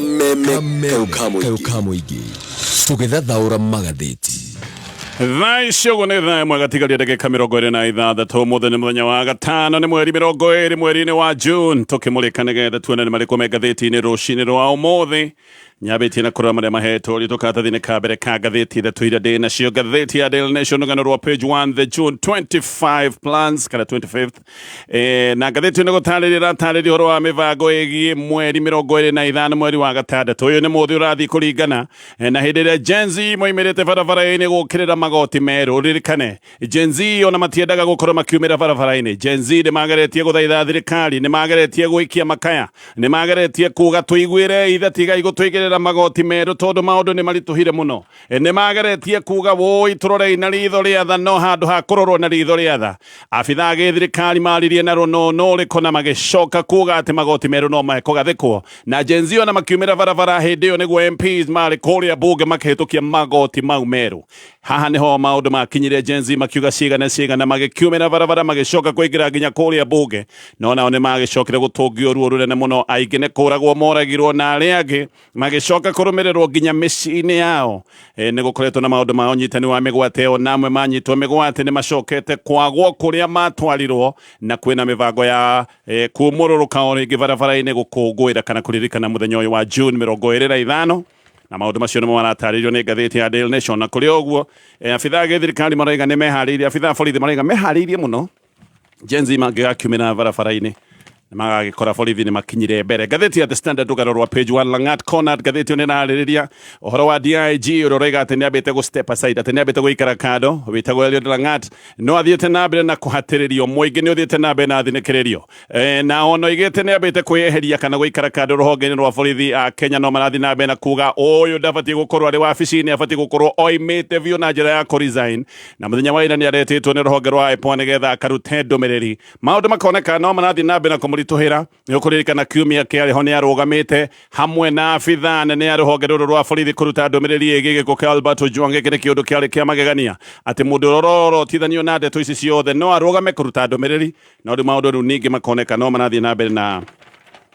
kameme kaukamuigi tugethathaura magatheti Thaiciogo nĩ thaa ĩmwe gatigaria ndagĩka 26 ũmũthĩ nĩ mũthenya wa gatano nĩ mweri 20 mweri-inĩ wa June tũkĩmũrĩka nĩgetha tuone nĩ marĩkũ me ngathĩti-inĩ rũcinĩ rwa ũmũthĩ nyambĩtie na kũrora marĩa mahetwo rĩ tũkaratathi-inĩ ka mbere ka ngathĩti ithatũ iria ndĩ nacio ngathĩti ya Daily Nation rũgano rwa page 1 the June 25 plans kana 25th na ngathĩti nĩ gũtarĩria ĩratarĩria ũhoro wa mĩbango ĩgiĩ mweri 25 mweri wa gatandatũ ũyũ nĩ mũthĩ ũrathiĩ kũringana na hĩndĩ ĩrĩa Gen Z moimĩrĩte barabara-inĩ gũkĩrĩra magoti merũ ririkane Gen Z ona matiendaga gũkorwo makiumĩra barabara-inĩ Gen Z nĩ mageretie gũthaitha thirikari nĩ mageretie gũikia makaya nĩ mageretie kuga tũiguĩre ithe tigai gũtũigĩrĩra magoti merũ tondũ maũndũ nĩ maritũhire mũno nĩ mageretie kuga woi tũrorei na ritho rĩa tha no handũ ha kũrorwo na ritho rĩa tha abitha gĩthirikari maririe na rũnono rĩko na magĩcoka kuga atĩ magoti merũ no mekũgathĩkwo na Gen Z ona makiumĩra barabara hĩndĩ ĩyo nĩguo MPs marĩ kũrĩa bunge makĩhĩtũkia magoti mau merũ haha nĩho maũndũ makinyire Gen Z makiuga ciigana magĩkiumĩra barabara magĩcoka kũingĩra nginya kũrĩa bunge no nao nĩ magĩcokire gũtũngio ruo rũnene mũno aingĩ nĩ kũragwo moragirwo na arĩa angĩ magĩcoka kũrũmĩrĩrwo nginya mĩciĩ-inĩ yao nĩ gũkoretwo na maũndũ ma ũnyitani wa mĩgwate ĩyo na amwe manyitwo mĩgwate nĩ macokete kwagwo kũrĩa matwarirwo na kwĩna mĩbango ya kumũrũrũka o rĩngĩ barabara-inĩ gũkũngũĩra kana kũririkana mũthenya ũyũ wa June 25 na maũndũ macio nĩ maratarĩrio nĩ ngathĩti ya Daily Nation na kũrĩ ũguo abitha gĩthirikari marauga nĩ meharĩirie abitha borithi marauga meharĩirie mũno Gen Z mangĩgakiumĩra barabara-inĩ magagĩkora borithi nĩ makinyire mbere ngathĩti ya The Standard rũgano rwa page 1 Lagat Conard ngathĩti ĩyo nĩ ĩrarĩrĩria ũhoro wa DIG ũrĩa ũroiga atĩ nĩ ambĩte step aside atĩ nĩ ambĩte gũikara kando wĩtagwo Eliud Lagat no athiĩte na mbere na kũhatĩrĩrio mũingĩ nĩ ũthiĩte na mbere na thinĩkĩrĩrio na ona oigĩte nĩ ambĩte kwĩyeheria kana gũikara kando rũhonge-inĩ rwa borithi a Kenya no marathiĩ na mbere na kuga ũyũ ndabatiĩ gũkorwo arĩ wabici-inĩ abatiĩ gũkorwo oimĩte biũ na njĩra ya kũresign na mũthenya wa ira nĩ aretĩtwo nĩ rũhonge rwa IPOA nĩgetha akarute ndũmĩrĩri maũndũ makoneka no marathiĩ na mbere na kũmũritũhĩra nĩ ũkũririkana kiumia kĩarĩho nĩ arũgamĩte hamwe na abitha nene ya rũhonge rũrũ rwa borithi kũruta ndũmĩrĩri ĩgiĩ gĩkuũ kĩa Albert Ojwang gĩkĩ nĩ kĩũndũ kĩarĩ kĩa magegania atĩ mũndũ ũrorotithanio na ndeto ici ciothe no arũgame kũruta ndũmĩrĩri no rĩu maũndũ rĩu ningĩ makoneka no marathiĩ na mbere na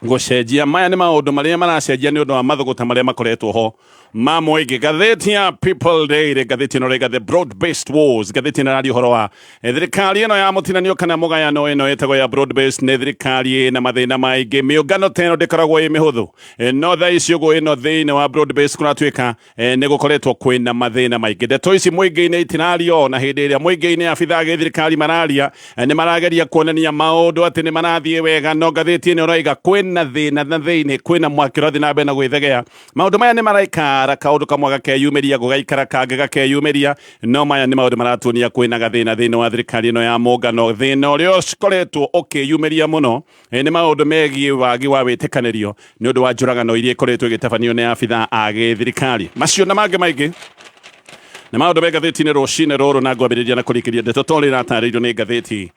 gũcenjia maya nĩ maũndũ marĩa maracenjia nĩ ũndũ wa mathũgũta marĩa makoretwo ho ma mũingĩ ngathĩti ya People Daily ngathĩti ĩno rĩga the broad based wars ngathĩti ĩno rari ũhoro wa thirikari ĩno ya mũtinanio kana mũgayano ĩno ĩtagwo ya broad based nĩ thirikari na mathĩna maingĩ mĩũngano ta ĩno ndĩkoragwo ĩ mĩhũthũ no thaa ici ũguo ĩno thĩinĩ wa broad based kũratuĩka nĩ gũkoretwo kwĩna mathĩna maingĩ ndeto ici mũingĩ-inĩ itirario na hĩndĩ ĩrĩa mũingĩ-inĩ abitha gĩthirikari mararia nĩ marageria kuonania maũndũ atĩ nĩ marathiĩ wega no ngathĩti ĩno ĩroiga kwĩna thĩna na thĩinĩ kwĩna mwaki ũrathiĩ na mbere na gwĩthegea maũndũ maya nĩ maraikara kaũndũ kamwe gakeyumĩria gũgaikara kangĩ gakeyumĩria no maya nĩ maũndũ maratuonia kwĩna gathĩna thĩinĩ wa thirikari ĩno ya mũngano thĩna ũrĩa ũkoretwo ũkĩyumĩria mũno nĩ maũndũ megiĩ wagi wa wĩtĩkanĩrio nĩ ũndũ wa njũragano iria ikoretwo igĩtabanio nĩ abitha a gĩthirikari macio na mangĩ maingĩ nĩ maũndũ me ngathĩti-inĩ rũcinĩ rũrũ na ngwambĩrĩria na kũrĩkĩria ndeto tondũ ĩratarĩirio nĩ ngathĩti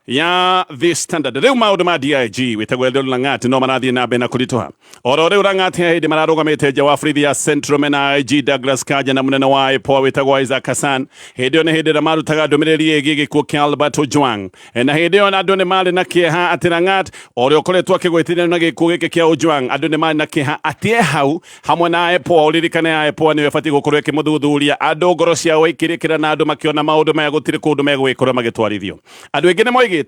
ya The Standard rĩu maũndũ ma DIG wĩtagwo Eliud Lagat no marathiĩ na mbere na kũritũha oro rĩu Lagat hĩndĩ mararũgamĩte nja wa borithi ya Central mena IG Douglas Kanja na mũnene wa IPOA wĩtagwo Isaac Hassan hĩndĩ ĩyo nĩ hĩndĩ ĩrĩa marutaga ndũmĩrĩri ĩgiĩ gĩkuũ kĩa Albert Ojwang na hĩndĩ ĩyo andũ nĩ marĩ na kĩeha atĩ Lagat ũrĩa ũkoretwo akĩgwĩtĩrĩra na gĩkuũ gĩkĩ kĩa Ojwang andũ nĩ marĩ na kĩeha atĩ hau hamwe na IPOA ũririkane ya IPOA nĩyo ĩbatiĩ gũkorwo ĩkĩmũthuthuria andũ ngoro ciao ikĩrĩkĩra na andũ makĩona maũndũ maya gũtirĩ kũndũ megũgĩkorwo magĩtwarithio andũ aingĩ nĩ moigĩte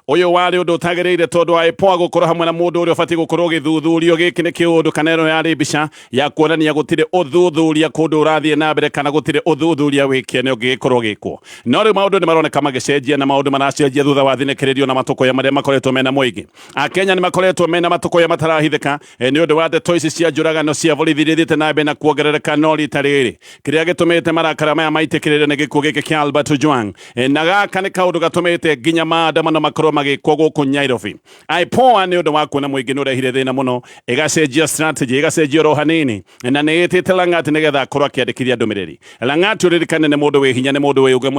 ũyũ warĩ ũndũ ũtagĩrĩire tondũ wa IPOA gũkorwo hamwe na mũndũ ũrĩa ũbatiĩ gũkorwo gĩthuthurio gĩkĩ nĩ kĩũndũ kana ĩno yarĩ mbica ya kuonania gũtirĩ ũthuthuria kũndũ ũrathiĩ na mbere kana gũtirĩ ũthuthuria wĩkĩene ũngĩgĩkorwo gĩkwo no rĩu maũndũ nĩ maroneka magĩcenjia na maũndũ maracenjia thutha wa thinĩkĩrĩrio na matũkũya marĩa makoretwo mena mũingĩ Akenya nĩ makoretwo mena matũkũya matarahithĩka nĩ ũndũ wa ndeto ici cia njũragano cia borithi ithiĩte na mbere na kuongerereka no rita rĩrĩ kĩrĩa gĩtũmĩte marakara maya maitĩkĩrĩre nĩ gĩkuũ gĩkĩ kĩa Albert Ojwang na gaka nĩ kaũndũ gatũmĩte nginya maandamano makorwo magĩkwo gũkũ Nairobi IPOA nĩ ũndũ wa kuona mũingĩ nĩ ũrehire thĩna mũno ĩgacenjia strategy ĩgacenjia oro hanini na nĩ ĩtĩte Lagat nĩgetha akorwo akĩandĩkithia ndũmĩrĩri Lagat ũririkane nĩ mũndũ wĩ hinya nĩ mũndũ wĩ uge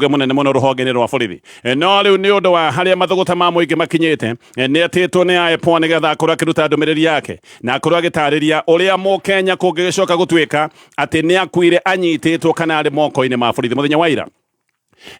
mũnene mũno rũhonge-inĩ rwa borithi no rĩu nĩ ũndũ wa harĩa mathũgũta ma mũingĩ makinyĩte nĩ atĩtwo nĩ IPOA nĩgetha akorwo akĩruta ndũmĩrĩri yake na akorwo agĩtarĩria ũrĩa mũkenya kũngĩgĩcoka gũtuĩka atĩ nĩ akuire anyitĩtwo kana arĩ moko-inĩ ma borithi mũthenya wa ira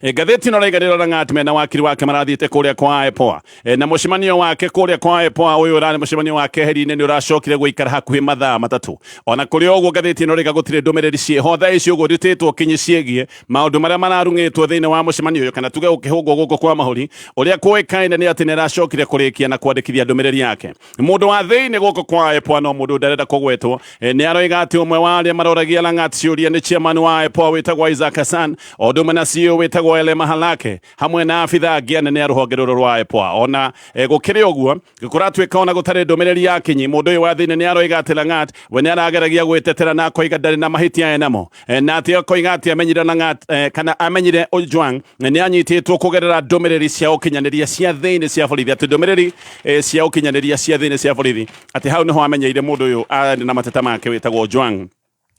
Gatheti no raigariro Lagat mena wakiri wake marathiite kuria kwa IPOA na mucemanio wake kuria kwa IPOA uyu urani mucemanio wake heri-ini ni uracokire guikara hakuhi mathaa matatu. Ona kuri oguo gatheti no riga gutire ndumiriri cieho thaa ici uguo rititwo kinyi ciegie maundu maria mararungitwo thiini wa mucemanio uyu kana tuge ukihungwo guku kwa mahuri uria kuikaine ni ati ni aracokire kurikia na kwandikithia ndumiriri yake. Mundu wa thiini guku kwa IPOA no mundu ndarenda kugwetwo ni aroiga ati umwe wa aria maroragia Lagat ciuria ni chairman wa IPOA witagwo Isaac Hassan ondu na CEO witagwo Ele Mahalake hamwe na afitha angi anene a ruhonge ruru rwa IPOA. Ona gukiri uguo gikuratwika ona gutari ndumiriri ya kinyi mundu uyu wa thiini ni aroiga ati Lagat we ni arageragia gwitetera na koiga ndari na mahitia enamo na ati koiga ati amenyire Lagat kana amenyire Ojwang ni anyititwo kugerera ndumiriri cia ukinyaniria cia thiini cia borithi ati ndumiriri cia ukinyaniria cia thiini cia borithi ati hau niho amenyeire mundu uyu ari na mateta make witagwo Ojwang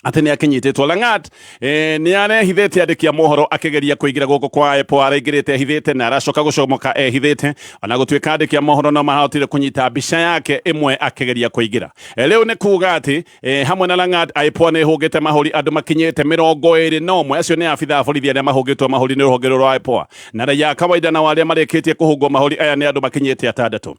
ati ni akinyititwo. Lagat ni arehithite andikia mohoro akigeria kuigira guku kwa IPOA araingirite ehithite na aracoka gucomoka ehithite ona gutwika andikia mohoro no mahotire kunyita mbica yake imwe akigeria kuigira. Riu ni kuga ati hamwe na Lagat IPOA ni hungite mahuri andu makinyite 21 acio ni afitha borithi aria mahungitwo mahuri ni ruhonge rwa IPOA na raia kawaida na waria marikitie kuhungwo mahuri aya ni andu makinyite 6.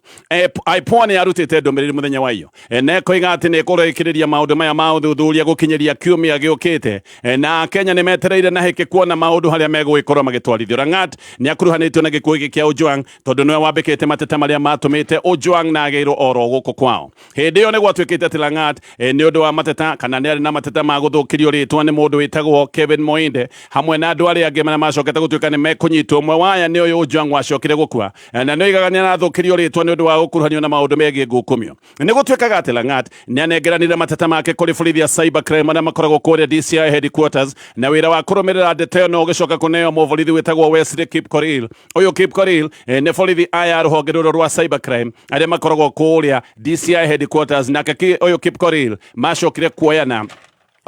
IPOA ni arutite ndumiriri muthenya wa iyo ne koiga ati ni kureikiriria maundu maya ma uthuthuria gukinyiria kiumia giukite na Kenya ni metereire na hiki kuona maundu haria megwikorwo magitwarithio. Lagat ni akuruhanitwo na gikuu giki kia Ojwang tondu niwe wambikite mateta maria matumite Ojwang na ageirwo oro guku kwao. Hindi iyo ni gwatwikite ati Lagat ni undu wa mateta kana ni ari na mateta ma guthukirio ritwa ni mundu witagwo Kevin Moinde hamwe na andu aria angi maria macokete gutwika ni mekunyitwo. Umwe waya ni uyu Ojwang wacokire gukua na no igagania na thukirio ritwa ni undu wa gukuruhanio na maundu megie ngukumio. Ni gutwikaga ati Lagat ni anengeranire mateta make kuri borithi ya cyber crime na makoragwo kuria DCI headquarters na wira wa kurumirira ndeto no gicoka kuneo muborithi witagwo Wesley Kipkorir. Uyu Kipkorir ni borithi aya ruhonge ruru rwa cyber crime aria makoragwo kuria DCI headquarters na uyu Kipkorir macokire kuoyana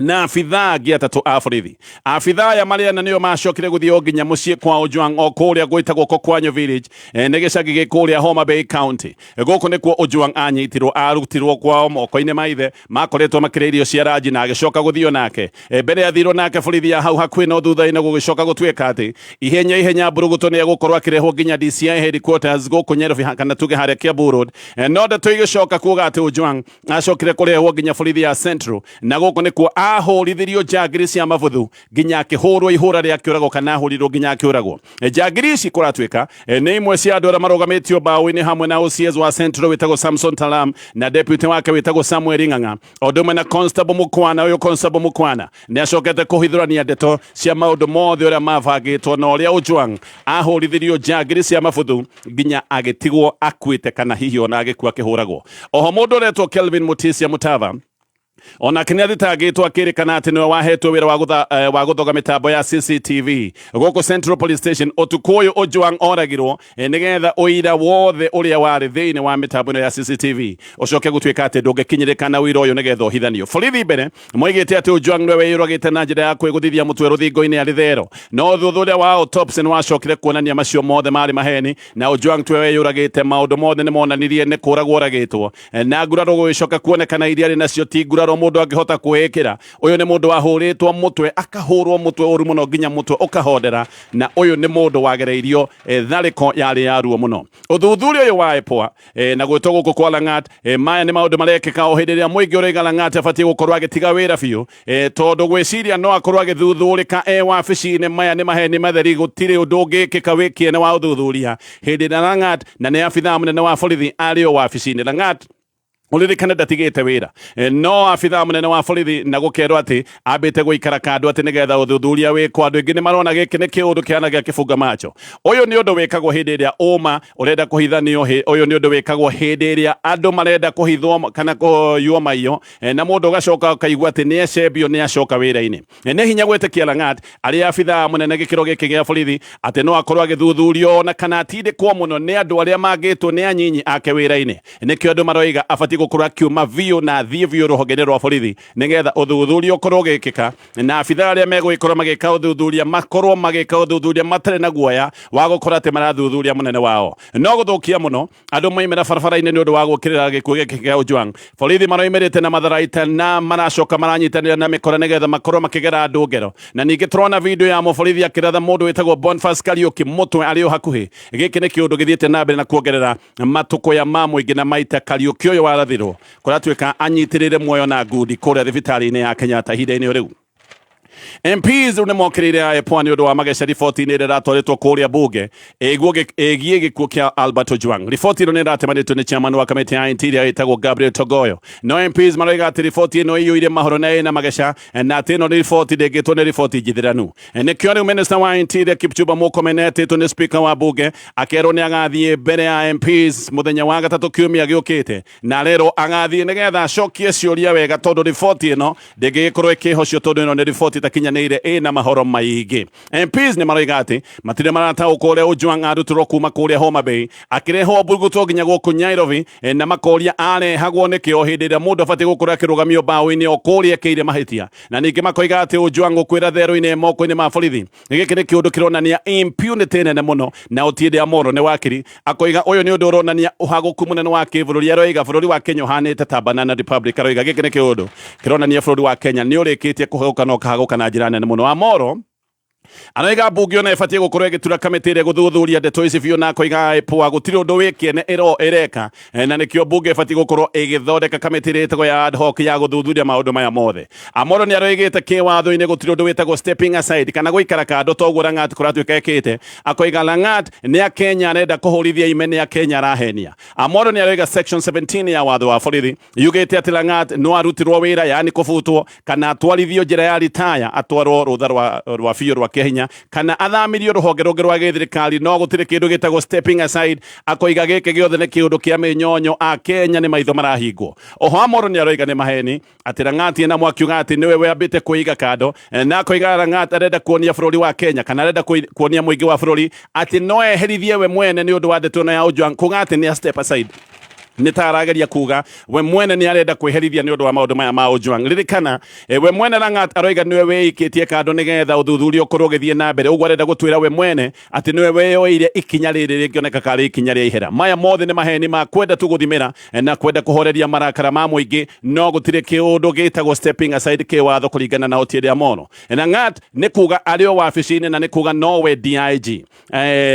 na afitha angi atatu a borithi. Afitha aya maria na nio macokire guthii o nginya mucii kwa Ojwang o kuria gwitagwo Kokwanyo village ni gicagi gikuria Homa Bay County. Guku nikuo Ojwang anyitirwo arutirwo kwao moko-ini maithe makoretwo makireirio cia ranji na agicoka guthio nake mbere ya thirwo nake borithi ya hau hakuhi no thutha-ini gugicoka gutwika ati ihenya mburuguto ni egukorwo akirehwo nginya DCI headquarters guku Nairobi kana tuge haria Kiambu Road no ndeto igicoka kuga ati Ojwang acokire kurehwo nginya borithi ya Central na guku nikuo ahorithirio njagiri cia mavuthu nginya akihurwo ihura ria kiurago kana ahurirwo nginya akiuragwo. Njagiri ici kuratwika ni imwe cia andu aria marugamitio bao-ini hamwe na OCS wa Central witagwo Samson Talam na deputy wake witagwo Samuel Ng'ang'a odumwe na Constable Mukwana. Uyu Constable Mukwana ni acokete kuhithurania ndeto cia maundu mothe uria mavagitwo na uria Ojwang ahorithirio njagiri cia mavuthu nginya agitigwo akuite kana hihi ona agikua akihuragwo. Oho mundu uretwo Kelvin Mutisia Mutava ona kini athitangitwo akirikana ati niwe wahetwo wira wa guthoga mitambo ya CCTV guku Central Police Station utuku uyu Ojwang oragirwo nigetha uira wothe uria wari thiini wa mitambo ya CCTV ucoke gutwika ati ndungikinyirikana wira uyu nigetha uhithanio. Borithi mbere moigite ati Ojwang niwe wiyuragite na njira ya kwiguthithia mutwe ruthingo-ini ari thero no thuthuria wa autopsy ni wacokire kuonania macio mothe mari maheni na Ojwang tiwe wiyuragite maundu mothe ni monanirie ni kuragwo uragitwo na nguraro gugicoka kuonekana iria ari nacio ti nguraro mundu angihota kuhikira. Uyu ni mundu wahuritwo mutwe akahurwo mutwe uru muno nginya mutwe ukahondera na uyu ni mundu wagereirio thariko yari ya ruo muno. Uthuthuria uyu wa IPOA na gwitwo guku kwa Lagat maya ni maundu marekika o hindi ria muingi uriga Lagat abatie gukorwo agitiga wira biu tondu gwiciria no akorwo agithuthurika wabici-ini. Maya ni maheni matheri gutire undu ungikika wikiene wa uthuthuria hindi ria Lagat na ni afitha munene wa borithi ari o wabici-ini. Lagat uririkane ndatigite wira no afitha munene wa borithi na gukerwo ati ambite guikara kandu ati nigetha uthuthuria wikwo. Andu ingi ni marona giki ni kiundu kiana gia kifunga macho. Uyu ni undu wikagwo hindi ria uma urenda kuhithanio. Uyu ni undu wikagwo hindi ria andu marenda kuhithwo kana kuyua maiyo na mundu gacoka kaigua ati ni ecembio ni acoka wira-ini. Ni hinya gwitikia Lagat ari afitha munene gikiro giki gia borithi ati no akorwo agithuthurio na kana atinde kwa muno ni andu aria magitwo ni anyinyi ake wira-ini. Nikio andu maroiga abati gukura kiuma vio na thie vio ruhonge rwa borithi nigetha uthuthuria ukorwo gikika na abitha aria megwikorwo magika uthuthuria makorwo magika uthuthuria matare na guoya wa gukora ati marathuthuria munene wao no guthukia muno andu moimira barabara-ini ni undu wa gukirira gikuo giki kia Ojwang borithi maroimirite na matharaita na maracoka maranyitanira na mikora nigetha makorwo makigera andu ngero na ningi turona video ya muborithi akiratha mundu witagwo Boniface Kariuki mutwe ari o hakuhi giki ni kiundu githiete na mbere na kuongerera matuko ya mamwingi na maita Kariuki uyu warathirwo kuratuika anyitirire muoyo na ngundi kuria thibitari-ini ya Kenyatta hida-ini riu MPs ne mokirire IPOA ni undu wa magesha riboti ni riratwaritwo kuria bunge egie gikuo kia Albert Ojwang riboti ino ni ratemanitwo ni chairman wa kamiti ya interior itagwo Gabriel Togoyo no MPs maroiga ati riboti ino iyuire mahoro na magesha na ati ino riboti ndegitwo ni riboti njithiranu nikio riu minister wa interior Kipchumba Murkomen etitwo ni speaker wa bunge akerwo ni agathie mbere ya MPs muthenya wa gatatu kiumia giukite na rero agathie nigetha acokie ciuria wega tondu riboti ino ndegikorwo ikihocio tondu ino ni riboti kinyanire ina mahoro maigi MPs ni maroiga ati matire marata ukore Ojwang arutirwo kuma kuria Homa Bay akireho burguto nginya guku Nairobi na makoria are hagwo ni kio hindi ria mundu afati gukura kirugamio bawi-ini okuria keire mahitia na ningi makoiga ati Ojwang gukwira thero-ini moko-ini ma borithi giki ni kiundu kironania impunity nene muno na utiende amoro ni wakiri akoiga uyu ni undu uronania uhaguku munene wa kibururi aroiga bururi wa Kenya uhanite ta banana republic aroiga giki ni kiundu kironania bururi wa Kenya ni urikitie kuhuka no kahaguka na njira nene muno Amoro anoiga bunge ona ibatie gukorwo igitura kamiti ria guthuthuria ndeto ici biu na koiga IPOA gutiri undu wikiene ireka na nikio bunge ibatie gukorwo igithondeka kamiti ria itagwo ya ad hoc ya guthuthuria maundu maya mothe Amoro ni aroigite kiwatho-ini gutiri undu witagwo stepping aside kana guikara kando toguo Lagat kuratuika ikite akoiga Lagat ni a Kenya arenda kuhurithia imene ya Kenya arahenia Amoro ni aroiga section 17 ya watho wa borithi yugite ati Lagat no arutirwo wira yani kubutwo kana atwarithio njira ya ritaya atwarwo rutha rwa biu rwa hinya kana athamirio ruhonge rungi rwa githirikari no gutire kindu gitagwo stepping aside akoiga giki giothe ni kiundu kia minyonyo a Kenya ni maitho marahingwo oho Amoro ni aroiga ni maheni ati Lagat na mwakiuga ati niwe wambite kuiga kando na akoiga Lagat arenda kuonia bururi wa Kenya kana arenda kuonia muingi wa bururi ati no eherithie we mwene ni undu wa ndeto ya Ojwang kuga ati ni step aside ni tarageria kuga we mwene ni arenda kweherithia ni undu wa maundu maya ma Ojwang ririkana we mwene Lagat aroiga niwe weikitie kando nigetha uthuthuria ukorwo githie na mbere uguo arenda gutwira we mwene ati niwe weyoire ikinya riri ringioneka kari ikinya ria ihera maya mothe ni maheni ma kwenda tu guthimira na kwenda kuhoreria marakara ma muingi no gutire kiundu gitagwo stepping aside kiwatho kuringana na Otiende Amolo Lagat ni kuga ario wabici-ini na ni kuga nowe DIG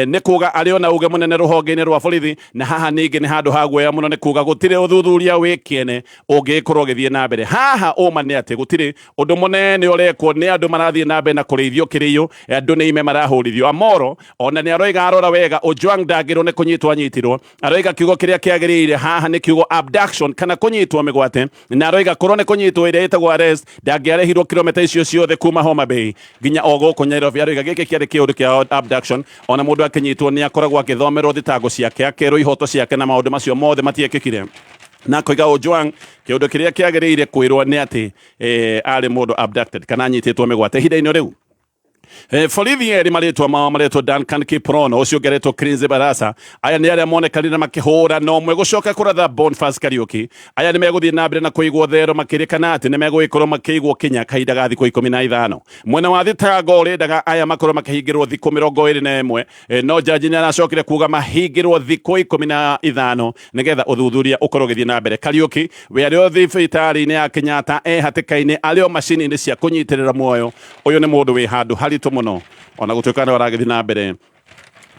ni kuga ario na uge munene ruhonge-ini rwa borithi na haha ningi ni handu ha guoya muno ni kuga gutire uthuthuria wikiene ungikorwo githie na mbere haha uma ni ati gutire undu munene urekwo ni andu marathie na mbere na kurithio kiriyo andu ni ime marahurithio Amoro ona ni aroiga arora wega Ojwang ndagirwo ni kunyitwo anyitirwo aroiga kiugo kiria kiagirire haha ni kiugo abduction kana kunyitwo migwate na aroiga korwo ni kunyitwo iria itagwo arrest ndangiarehirwo kilomita icio ciothe kuma Homa Bay nginya o guku Nairobi aroiga giki kiari kiundu kia abduction ona mundu akinyitwo ni akoragwo akithomerwo thitango ciake akerwo ihoto ciake na maundu macio mothe matiekikire na koiga Ojwang kiundu kiria kiagirire kwirwo ni ati ari mundu abducted kana anyititwo migwate hida-ini riu borithi eri maritwa mao maretwo Duncan Kiprono ucio geretwo Crinze Barasa aya ni aria monekanire makihura no mwe gucoka kuratha Boniface Kariuki aya ni meguthie na mbere na kuigwo thero makirikana ati ni megwikorwo makiigwo Kenya kahinda ga thikũ 15 mwena wa thitango urendaga aya makorwo makihingirwo thikũ 21 no jaji ni aracokire kuga mahingirwo thikũ 15 nigetha uthuthuria ukorwo githie na mbere Kariuki we ario thibitari-ini ya Kenyatta hatikaine ario macini-ini cia kunyitirira muoyo uyu ni mundu wi handu haritu muno ona gutuika na waragithi na mbere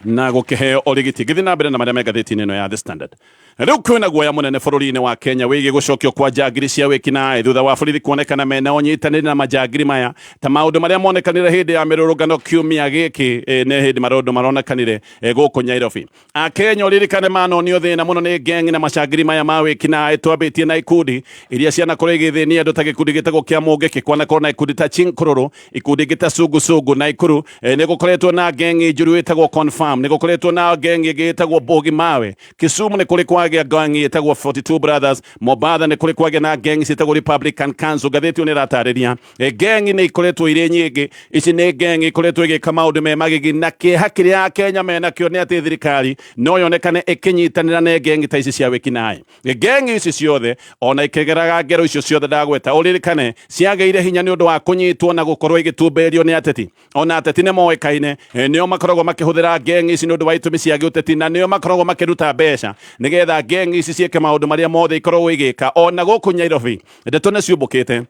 na gukiheo origiti githi na mbere na maria megatheti-ini ino ya The Standard riu kwina guoya munene bururi-ini wa Kenya wigi gucokio kwa njangiri cia wikinae thutha wa borithi kuonekana mena unyitaniri na majangiri maya ta maundu maria monekanire hindi ya mirurungano kiumia giki ne hindi maundu maronekanire guku Nairobi Kenya ririkane manonio thina muno ni gengi na majangiri maya ma wikinae twambitie na ikundi iria ciana kore githini andu ta gikundi gitagwo kia Mungiki kwana kona ikundi ta Chinkururu ikundi gita Sugu na Ikuru ni gukoretwo na gengi njuru itagwo Confirm ni gukoretwo na gengi gitagwo Bogi Mawe Kisumu ni kuri kwa kwage gang yetagwo 42 Brothers. Mobatha ni kuri kwage na gang yetagwo Republican Council. Gatheti ni ratariria gang ni ikoretwo ire nyingi. Ici ni gang ikoretwo igika maundu me magigi na kihakiri ya Kenya mena kio ni ati thirikari no yonekane ikinyitanira na gang ta ici cia wikinae. Gang ici ciothe ona ikegeraga ngero icio ciothe ndagweta uririkane ciageire hinya ni undu wa kunyitwo na gukorwo igitumberio ni ateti. Ona ateti ne moekaine nio makoragwo makihuthira gang ici ni undu wa itumi cia giuteti na nio makoragwo makiruta mbeca nigetha gang ici cieke maundu maria mothe ikoragwo igika. Ona guku Nairobi ndeto ne ciumbukite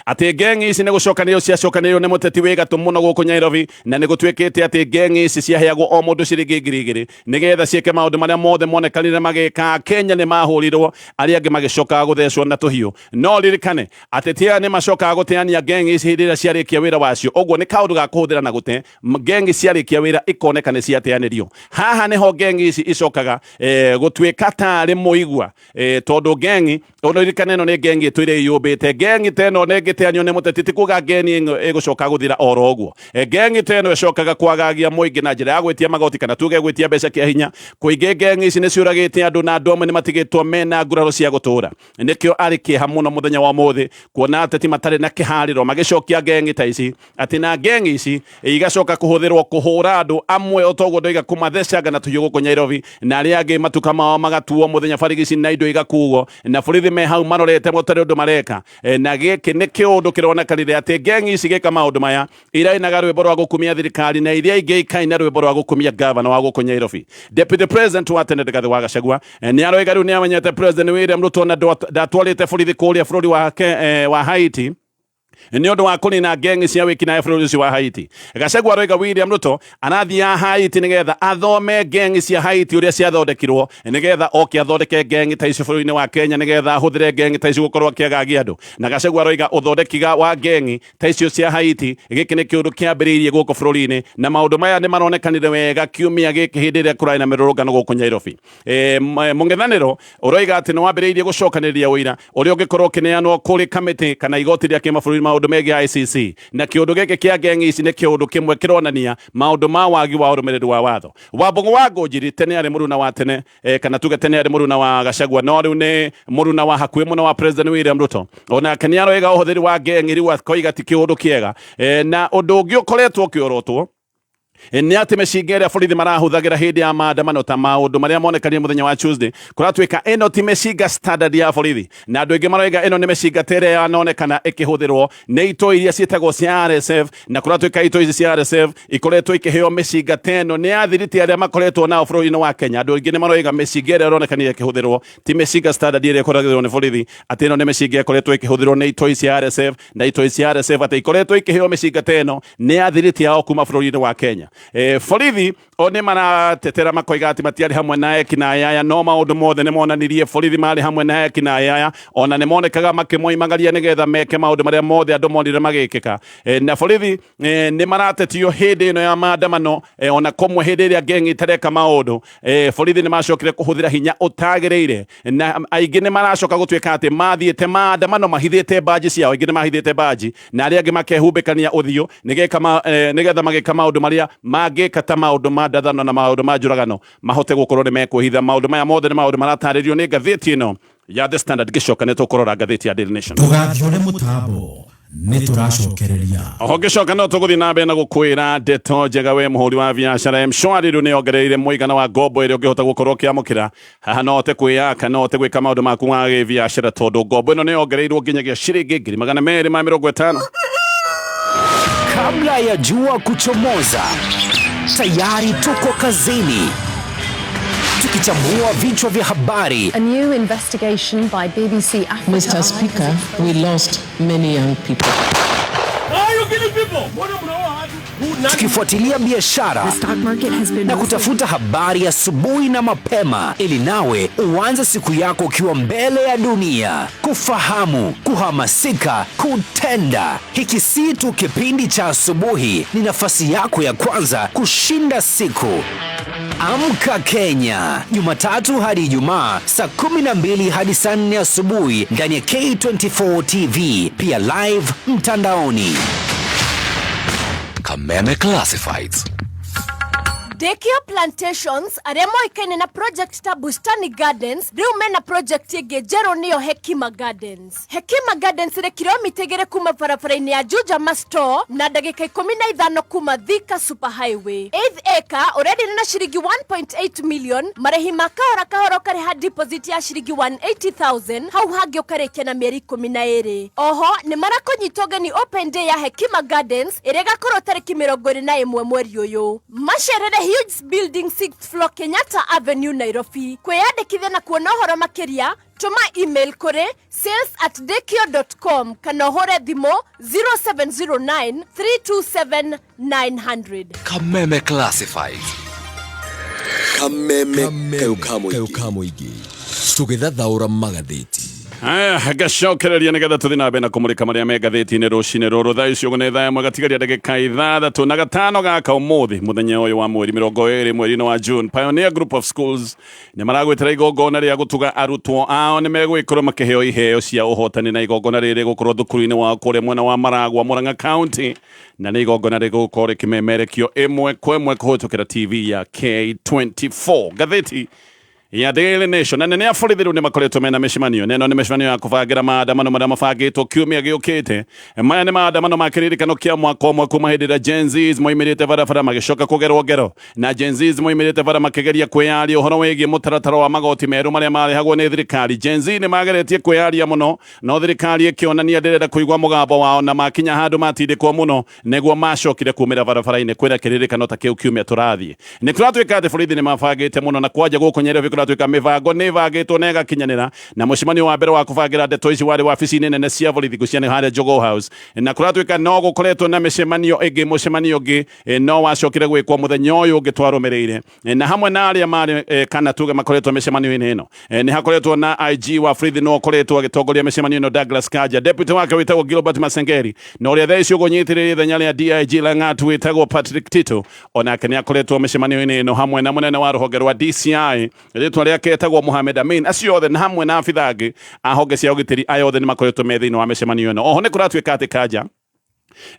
ati gang ici ne gucokanio ciacokanio ne muteti we gatu muno guku Nairobi na ne gutwekete ati gang ici ciaheagwo o mundu ciringi ngiri nigetha cieke maundu maria mothe monekanire magika. Kenya ne mahurirwo aria angi magicoka guthecwo na tuhiu no ririkane ati tia ne macoka guteania gang ici hindira ciarikia wira wacio. Ogwo ni kaundu ga kuhuthira na gute gang ciarikia wira ikonekane ciateanirio. Haha ne ho gang ici icokaga gutweka tari muigwa tondu gang ono ririkane no ne gang itwire yumbite gang teno giteanyo ne muteti kuga geni egucoka guthira oro ogwo gengi teno ecokaga kwagagia muingi na njira ya gwetia magoti kana tuge gwetia mbeca kia hinya kuingi gengi ici ne ciuragite andu na andu amwe ne matigitwo mena nguraro cia gutura. Nikio ari kiha muno muthenya wa muthi kuona ateti matare na kihariro magicokia gengi ta ici ati na gengi ici igacoka kuhuthirwo kuhura andu amwe otogwo ndoiga kumathecanga na tuyo guku Nairobi na aria angi matuka mao magatuo muthenya barigici na indo igakugo na borithi me hau marorete mutare undu mareka na giki ni kiundu kironekanire ati gang ici gika maundu maya irainaga rwimbo rwa gukumia thirikari na iria ingi ikaina rwimbo rwa gukumia governor wa guku Nairobi. Deputy President wa Tene Rigathi wa Gachagua ni aroiga riu ni amenyete President William Ruto na ndatwarite borithi kuria bururi wa Haiti ni undu wa kunina gang cia wikinae bururi wa Haiti. Gachagua aroiga William Ruto anathia Haiti nigetha athome gang cia Haiti uria ciathondekirwo nigetha oke athondeke gang ta icio bururi-ini wa Kenya nigetha ahuthire gang ta icio gukorwo akiagagia andu. Na Gachagua aroiga uthondekiga wa gang ta icio cia Haiti giki ni kiundu kiambiriirie guku bururi-ini na maundu maya ni maronekanire wega kiumia giki hindi ria kurai na mirurungano guku Nairobi. Mungethaniro uroiga ati no wambiriirie gucokaniria wira uria ungikorwo kineanwo kuri committee kana igoti ria kimabũrũri maundu megi ICC na kiundu giki kia gang ici ni kiundu kimwe kironania maundu ma wagi wa urumiriri wa watho. Wambungu wa Ngũnjiri tene ari muruna wa tene kana tuge tene ari muruna wa Gachagua no riu ni muruna wa hakuhi muno wa President William Ruto. Ona kaniaro ega uhuthiri wa gang riu akoiga ti kiundu kiega na undu ungi ukoretwo kiorotwo ni ati meciga iria borithi marahuthagira hindi ya maandamano ta maundu maria monekanire muthenya wa Tuesday kuratwika eno ti meciga standard ya borithi na andu ingi maroiga eno ni meciga tere yanonekana ikihuthirwo ni ito iria cietagwo cia RSF na kuratwika ito ici cia RSF ikoretwo ikiheo meciga teno ni athiriti aria makoretwo nao bururi-ini wa Kenya. Andu ingi ni maroiga meciga iria yaronekanire ikihuthirwo ti meciga standard iria ikorathirwo ni borithi ati eno ni meciga ikoretwo ikihuthirwo ni ito ici cia RSF na ito ici cia RSF ati ikoretwo ikiheo meciga teno ni athiriti ao kuma bururi-ini wa Kenya. Borithi one maratetera makoiga ati matiari hamwe na ekina aya no maundu mothe ne monanirie borithi mari hamwe na ekina aya ona ne monekaga makimoimagaria nigetha meke maundu maria mothe andu monire magikika na borithi ne maratetio hindi ino ya maandamano ona komwe hindi iria gang itareka maundu borithi ne macokire kuhuthira hinya utagireire na aingi ne maracoka gutwika ati mathiete maandamano mahithite baji ciao aingi ne mahithite baji na aria angi makehumbikania uthio nigetha magika maundu maria magika ta maundu ma ndathano na maundu ma njuragano mahote gukorwo ni mekuhitha maundu maya mothe ni maundu marataririo ni ngatheti ino ya The Standard gicoka ni tukurora ngatheti ya Daily Nation. Tugathiore mutambo ni turacokereria oho gicoka no tuguthi na mbere na gukwira ndeto njega we muhuri wa biashara mshwari riu ni ongereire muigana wa ngombo iria ungihota gukorwo kiamukira haha no te kwiyaka no te gwika maundu maku ma biashara tondu ngombo ino ni ongereirwo nginyagia ciringi 250. Kabla ya jua kuchomoza, tayari tuko kazini tukichambua vichwa vya habari. A new investigation by BBC Africa. Mr. Speaker, we lost many young people. Tukifuatilia biashara na kutafuta habari asubuhi na mapema ili nawe uanze siku yako ukiwa mbele ya dunia. Kufahamu, kuhamasika, kutenda. Hiki si tu kipindi cha asubuhi, ni nafasi yako ya kwanza kushinda siku. Amka Kenya, Jumatatu hadi Ijumaa saa 12 hadi saa 4 asubuhi ndani ya K24 TV, pia live mtandaoni. Kameme Classifieds. Daycare Plantations arĩa moĩkaine na project ta Bustani Gardens rĩu mena project ĩngĩ njerũ nĩyo Hekima Gardens. Hekima Gardens ĩrĩ kilomita 2 kuma barabara-inĩ ya Juja Store na ndagĩka 15 kuma Thika Super Highway. 8th acre already na shilingi 1.8 million, marĩhi ma kahora karĩha deposit ya shilingi 180,000 hau hangĩ ũkarĩkia na mĩeri 12. Oho nĩ marakũnyita ũgeni open day ya Hekima Gardens ĩrĩa ĩgakorwo tarĩki 21 mweri ũyũ. Macerere Huge Building 6th floor Kenyatta Avenue Nairobi. Kwĩyandĩkithia na kuona ũhoro makĩria tuma email kuri sales@dekio.com kana ũhũre thimũ 0709 327 900. Kameme Classified. Kameme kau igi. Tũgĩthathaũra magathĩti. Gacokereria nĩgetha tũthiĩ na mbere na kũmũrĩka marĩa me ngathĩti-inĩ rũcinĩ rũrũ. Thaa ici ũguo nĩ thaa ĩmwe gatigaria ndagĩka 6:05 gaka ũmũthĩ mũthenya ũyũ wa mweri 20 mweri-inĩ wa June. Pioneer Group of Schools nĩ maragwĩtĩra igongona rĩa gũtuga arutwo ao nĩ megwĩkorwo makĩheo iheo cia ũhotani na igongona rĩrĩ gũkorwo thukuru-inĩ wa kũrĩa mwena wa Maragwa, Murang'a County, na nĩ igongona rĩgũkorwo rĩkĩmemerekio ĩmwe kwa ĩmwe kũhĩtũkĩra TV ya K24. Ngathĩti ya Daily Nation na nene borithi rĩu nĩ makoretwo mena mĩcemanio. Neno nĩ mĩcemanio ya kũbangĩra maandamano marĩa mabangĩtwo kiumia gĩũkĩte. Maya nĩ maandamano ma kĩririkano kĩa mwaka ũmwe kuma hĩndĩ ĩrĩa Gen Zs moimĩrĩte barabara magĩcoka kũgerwo ngero, na Gen Zs moimĩrĩte bara makĩgeria kwĩyaria ũhoro wĩgiĩ mũtaratara wa magoti merũ marĩa marĩhagwo nĩ thirikari. Gen Z nĩ mageretie kwĩyaria mũno, no thirikari ĩkĩonania ndĩrenda kũigua mũgambo wao, na makinya handũ matindĩkwo mũno nĩguo macokire kumĩra barabara-inĩ kwĩra kĩririkano ta kĩu kiumia tũrathiĩ. Nĩ kũratuĩka atĩ borithi nĩ mabangĩte mũno, na kwanja gũkũ Nyeri kũratuĩka mĩbango nĩ ĩbangĩtwo na ĩgakinyanĩra, na mũcemanio wa mbere wa kũbangĩra ndeto ici warĩ wabici-inĩ nene cia borithi gũcianĩ harĩa Jogoo House, na kũratuĩka no gũkoretwo na mĩcemanio ĩngĩ, mũcemanio ũngĩ no wacokire gwĩkwo mũthenya ũyũ ũngĩ twarũmĩrĩire, na hamwe na arĩa marĩ kana tuge makoretwo mĩcemanio-inĩ ĩno nĩ hakoretwo na IG wa borithi no koretwo agĩtongoria mĩcemanio ĩno Douglas Kanja, deputy wake wĩtagwo Gilbert Masengeri, na ũrĩa thaa ici ũgũnyitĩrĩire ithenya rĩa DIG Lagat wĩtagwo Patrick Tito, onake nĩ akoretwo mĩcemanio-inĩ ĩno hamwe na mũnene wa rũhonge rwa DCI rĩtwa rĩake etagwo Mohamed Amin. Acio othe na hamwe na abitha angĩ a honge cia ũgitĩri aya othe nĩ makoretwo me thĩinĩ wa mĩcemanio ĩno. Oho nĩ kũratuĩka atĩ Kanja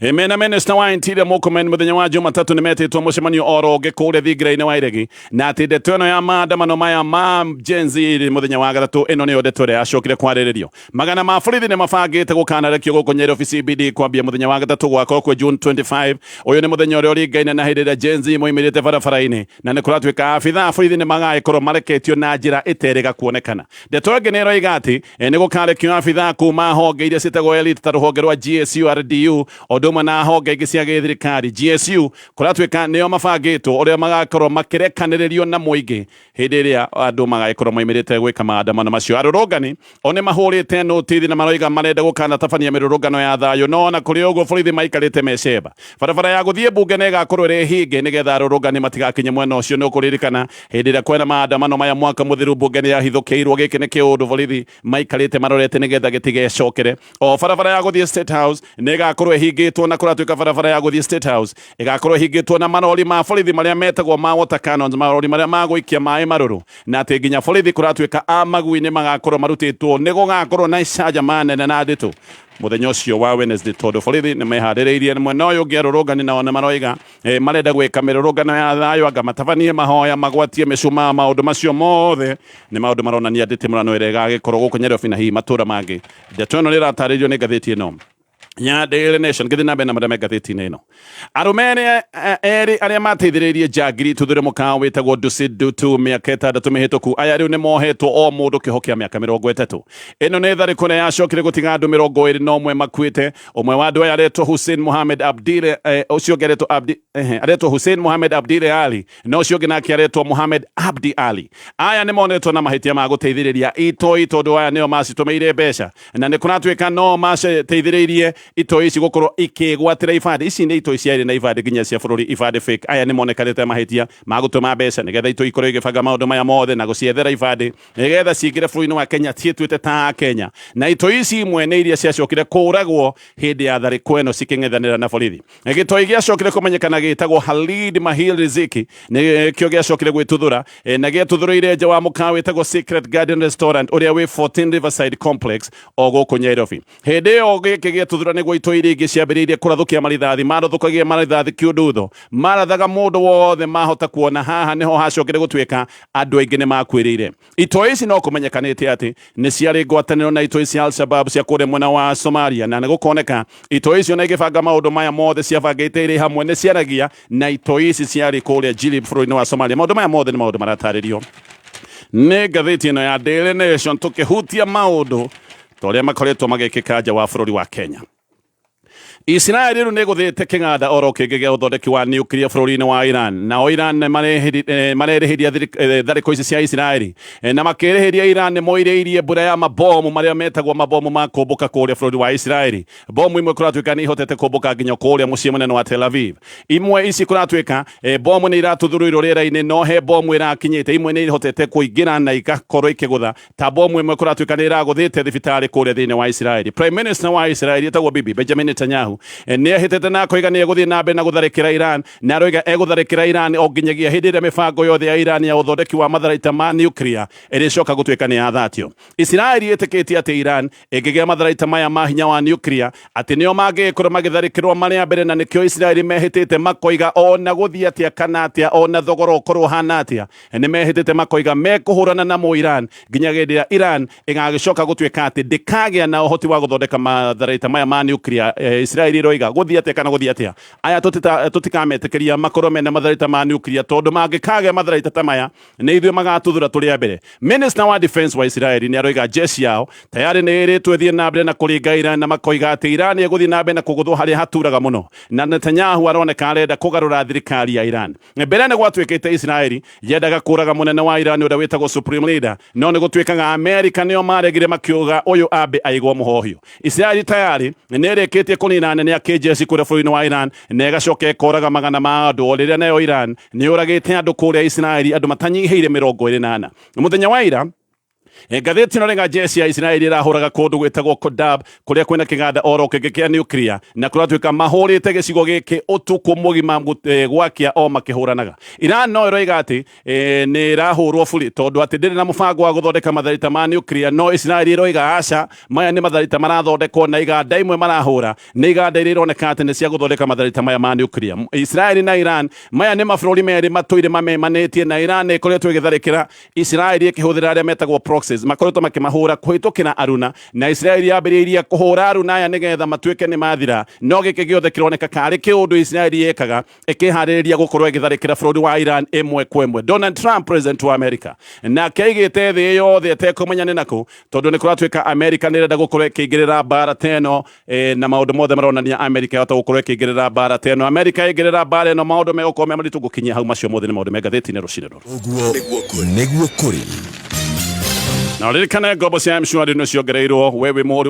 mena minister wa interior Murkomen mũthenya wa Jumatatu nĩ metĩtwo mũcemanio oro ũngĩ kũrĩa thingira-inĩ wa Iregi, na atĩ ndeto ĩno ya maandamano maya ma Gen Z mũthenya wa gatatũ ĩno nĩyo ndeto ĩrĩa yacokire kwarĩrĩrio. Magana ma borithi nĩ mabangĩte gũkanarekio gũkũ Nyeri CBD kwambia mũthenya wa gatatũ gwakorwo kwĩ June 25. Ũyũ nĩ mũthenya ũrĩa ũringaine na hĩndĩ ĩrĩa Gen Z moimĩrĩte barabara-inĩ, na nĩ kũratuĩka abitha borithi nĩ magagĩkorwo mareketio na njĩra ĩterĩga kuonekana. Ndeto ĩngĩ nĩ ĩroiga atĩ nĩ gũkarekio abitha kuma honge iria ciĩtagwo elite ta rũhonge rwa GSU RDU ũndũ ũmwe na honge ingĩ cia gĩthirikari. GSU kũratuĩka nĩo mabangĩtwo ũrĩa magakorwo makĩrekanĩrĩrio na mũingĩ hĩndĩ ĩrĩa andũ magagĩkorwo moimĩrĩte gwĩka maandamano macio. Arũrũngani o nĩ mahũrĩte notithi na maroiga marenda gũkanatabania mĩrũrũngano ya thayũ, no na kũrĩ ũguo borithi maikarĩte mecemba. Barabara ya gũthiĩ mbunge nĩ ĩgakorwo ĩrĩ hinge nĩgetha arũrũngani matigakinye mwena ũcio. Nĩ ũkũririkana hĩndĩ ĩrĩa kwena maandamano maya mwaka mũthiru mbunge nĩ yahithũkĩirwo. Gĩkĩ nĩ kĩũndũ borithi maikarĩte marorete nĩgetha gĩtigecokere. O barabara ya gũthiĩ State House nĩ ĩgakorwo ĩhingĩtwo, na kũratuĩka barabara ya gũthiĩ State House ĩgakorwo ĩhingĩtwo na marori ma borithi marĩa metagwo ma water cannons, marori marĩa magũikia maĩ marũrũ, na atĩ nginya borithi kũratuĩka a magui-inĩ magakorwo marutĩtwo nĩ gũgakorwo na icanjama manene na nditũ mũthenya ũcio wa Wednesday, tondũ borithi nĩ meharĩrĩirie mwena ũyũ ũngĩ. Arũrũngani nao nĩ maroiga marenda gwĩka mĩrũrũngano ya thayũ, anga matabanie mahoya, magwatie mĩcumaa. Maũndũ macio mothe nĩ maũndũ maronania ndĩtĩmũrano ĩrĩa ĩgagĩkorwo gũkũ Nyeri na hihi matũũra mangĩ. Ndeto ĩno nĩ ĩratarĩrio nĩ ngathĩti ĩno ya Daily Nation. Gĩthiĩ na mbere na marĩa me ngathĩti-inĩ ĩno. Arũme erĩ arĩa mateithĩrĩirie njangiri tuthure mũkawa wĩtagwo Dusidutu mĩaka 6 mĩhĩtũku, aya rĩu nĩ mohetwo o mũndũ kĩho kĩa mĩaka 30. Ĩno nĩ tharĩkĩro yacokire gũtiga andũ 21 makuĩte. Ũmwe wa andũ aya aretwo Hussein Mohamed Abdile, ũcio ũngĩ aretwo Hussein Mohamed Abdile Ali, na ũcio ũngĩ nake aretwo Mohamed Abdi Ali. Aya nĩ monetwo na mahĩtia ma gũteithĩrĩria itoi, tondũ aya nĩo macitũmĩire mbeca, na nĩ kũratuĩka no maceteithĩrĩirie itoi ici gũkorwo ikĩgwatĩra ibandĩ. Ici nĩ itoi ciarĩ na ibandĩ nginya cia bũrũri, ibandĩ fake. Aya nĩ monekanĩte mahĩtia ma gũtũma mbeca nĩgetha itoi ikorwo igĩbanga maũndũ maya mothe na gũciethera ibandĩ nĩgetha ciingĩre bũrũri-inĩ wa Kenya ciĩtuĩte ta Kenya. Na itoi ici imwe nĩ iria ciacokire kũragwo hĩndĩ ya tharĩko ĩno cikĩng'ethanĩra na borithi. Gĩtoi gĩacokire kũmenyekana gĩtagwo Khalid Mahil Riziki, nĩkĩo gĩacokire gwĩtuthũra na gĩatuthũrĩire nja wa mũkawa wĩtagwo Secret Garden Restaurant ũrĩa wĩ 14 Riverside Complex o gũkũ Nyeri. Hĩndĩ ĩyo gĩkĩ gĩatuthũra nĩguo itoi ingĩ ciambĩrĩirie kũrathũkia marithathi marathũkagia marithathi kĩũndutho marathaga mũndũ wothe mahota kuona haha nĩho hacokire gũtuĩka andũ aingĩ nĩ makwĩrĩire. Itoi ici no kũmenyekanĩte atĩ nĩ ciarĩ ngwatanĩro na itoi cia Al-Shabab cia kũrĩa mwena wa Somalia, na nĩ gũkoneka itoi icio na igĩbanga maũndũ maya mothe ciabangĩte irĩ hamwe nĩ ciaragia na itoi ici ciarĩ kũrĩa Jilib bũrũri-inĩ wa Somalia. Maũndũ maya mothe nĩ maũndũ maratarĩrio nĩ ngathĩti ĩno ya Daily Nation, tũkĩhutia maũndũ torĩa makoretwo magĩkĩka nja wa bũrũri wa Kenya. Israeli rĩu nĩ gũthĩte kĩganda oro kĩngĩ gĩa ũthondeki wa nuclear bũrũri-inĩ wa Iran, nao Iran marerĩhĩria tharĩko ici cia Israeli na makĩrĩhĩria Iran nĩ moireirie mbura ya mabomu marĩa metagwo mabomu ma kũmbũka kũrĩa bũrũri wa Israeli. Bomu imwe kũratuĩka nĩ ihotete kũmbũka nginya kũrĩa mũciĩ mũnene wa Tel Aviv. Imwe ici kũratuĩka bomu nĩ iratũthũrũirwo rĩera-inĩ, no he bomu ĩrakinyĩte, imwe nĩ ihotete kũingĩra na igakorwo ikĩgũtha, ta bomu imwe kũratuĩka nĩ iragũthĩte thibitarĩ kũrĩa thĩinĩ wa Israeli. Prime Minister wa Israeli etagwo Bibi Benjamin Netanyahu nĩ ahĩtĩte na koiga nĩ egũthiĩ na mbere na gũtharĩkĩra Iran, na aroiga egũtharĩkĩra Iran o nginyagia hĩndĩ ĩrĩa mĩbango yothe ya Iran ya ũthondeki wa matharaita ma nuclear ĩrĩcoka gũtuĩka nĩ yathatio. Israeli ĩtĩkĩtie atĩ Iran ĩngĩgĩa matharaita maya ma hinya wa nuclear atĩ nĩo mangĩkorwo magĩtharĩkĩrwo marĩa mbere, na nĩkĩo Israeli mehĩtĩte makoiga ona gũthiĩ atĩa kana atĩa ona thogora ũkorwo hana atĩa, nĩ mehĩtĩte makoiga mekũhũrana namo Iran nginyagia hĩndĩ ĩrĩa Iran ĩgagĩcoka gũtuĩka atĩ ndĩkagĩa na ũhoti wa gũthondeka matharaita maya ma nuclear. Israeli roiga gũthiĩ atĩa kana gũthiĩ atĩa aya tũtikametĩkĩria makorwo mena matharaita ma nuclear, tondũ mangĩkagĩa matharaita ta maya nĩ ithuĩ magatũthũra tũrĩa mbere. Minister wa defense wa Israeli nĩ aroiga jeshi yao tayari nĩ ĩrĩtwo ĩthiĩ na mbere na kũringa Iran, na makoiga atĩ Iran ĩgũthiĩ na mbere na kũgũthwo harĩa haturaga mũno, na Netanyahu aroneka arenda kũgarũra thirikari ya Iran. Mbere nĩ gwatuĩkĩte Israeli yendaga kũraga mũnene wa Iran ũrĩa wĩtagwo supreme leader, no nĩ gũtuĩkaga Amerika nĩo maregire makiuga ũyũ ambe aigwo mũhohio. Israeli tayari nĩ ĩrĩkĩtie kũnina anene a kĩjeshi kũrĩa bũrũri-inĩ wa Iran na ĩgacoka ĩkoraga magana ma andũ, o rĩrĩa nayo Iran nĩ ũragĩte andũ kũrĩa Israeli andũ matanyihĩire 28. Mũthenya wa ira ngathĩti ĩno rĩga jeshi ya Israeli ĩrahũraga kũndũ gwĩtagwo Kodab kũrĩa kwĩna kĩganda oro kĩngĩ kĩa nuclear, na kũratuĩka mahũrĩte gĩcigo gĩkĩ ũtukũ mũgima gwakia o makĩhũranaga. Iran no ĩroiga atĩ nĩ ĩrahũrwo bũrĩ tondũ atĩ ndĩrĩ na mũbango wa gũthondeka matharaita ma nuclear, no Israeli ĩroiga aca maya nĩ matharaita marathondekwo na iganda imwe marahũra nĩ iganda iria ironeka atĩ nĩ cia gũthondeka matharaita maya ma nuclear. Israeli na Iran maya nĩ mabũrũri merĩ matũire mamemanĩtie, na Iran nĩ ĩkoretwo ĩgĩtharĩkĩra Israeli ĩkĩhũthĩra arĩa metagwo proxies, makoretwo makĩmahũra kũhĩtũkĩra Aruna, na Israeli yambĩrĩirie kũhũra Aruna aya nĩgetha matuĩke nĩ mathira. No gĩkĩ gĩothe kĩroneka karĩ kĩũndũ Israeli yekaga ĩkĩharĩrĩria gũkorwo ĩgĩtharĩkĩra bũrũri wa Iran ĩmwe kwa ĩmwe. Donald Trump, president wa America, nake aigĩte thĩ yothe etekũmenya nĩ nakũ, tondũ nĩ kũratuĩka America nĩ ĩrenda gũkorwo ĩkĩingĩrĩra mbara teno, na maũndũ mothe maronania America yahota gũkorwo ĩkĩingĩrĩra mbara teno. America ĩingĩrĩra mbara ĩno maũndũ megũkorwo me maritũ gũkinyia hau, macio mothe nĩ maũndũ me ngathĩti-inĩ rũcinĩ rũrũ. Ũguo nĩguo kũrĩ. Na ririkane ngombo cia M-Shwari no ciongereirwo wewe mũhũri